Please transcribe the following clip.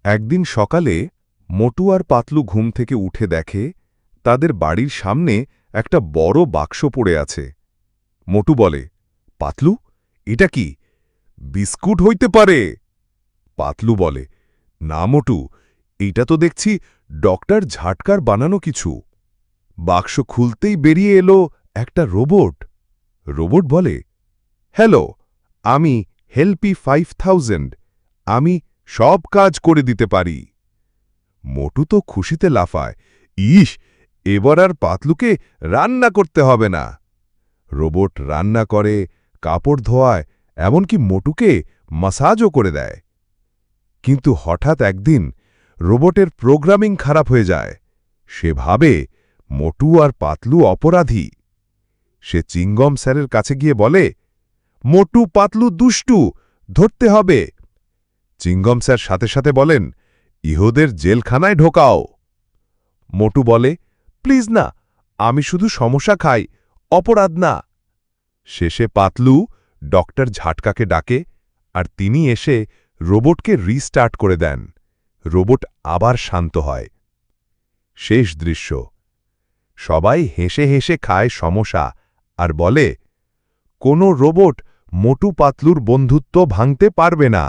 একদিন সকালে মোটু আর পাতলু ঘুম থেকে উঠে দেখে তাদের বাড়ির সামনে একটা বড় বাক্স পড়ে আছে। মোটু বলে, পাতলু, এটা কি? বিস্কুট হইতে পারে। পাতলু বলে, না মোটু, এইটা তো দেখছি ডক্টর ঝাটকার বানানো কিছু। বাক্স খুলতেই বেরিয়ে এলো একটা রোবট। রোবট বলে, হ্যালো, আমি হেল্পি 5000, আমি সব কাজ করে দিতে পারি। মোটু তো খুশিতে লাফায়, ইস, এবার আর পাতলুকে রান্না করতে হবে না। রোবট রান্না করে, কাপড় ধোয়ায়, এমনকি মোটুকে মাসাজও করে দেয়। কিন্তু হঠাৎ একদিন রোবটের প্রোগ্রামিং খারাপ হয়ে যায়। সে ভাবে মোটু আর পাতলু অপরাধী। সে চিঙ্গম স্যারের কাছে গিয়ে বলে, মোটু পাতলু দুষ্টু, ধরতে হবে। চিঙ্গম স্যার সাথে সাথে বলেন, ইহুদের জেলখানায় ঢোকাও। মোটু বলে, প্লিজ না, আমি শুধু সমস্যা খাই, অপরাধ না। শেষে পাতলু ডক্টর ঝাটকাকে ডাকে, আর তিনি এসে রোবটকে রিস্টার্ট করে দেন। রোবট আবার শান্ত হয়। শেষ দৃশ্য, সবাই হেসে হেসে খায় সমোসা আর বলে, কোনো রোবট মোটু পাতলুর বন্ধুত্ব ভাঙতে পারবে না।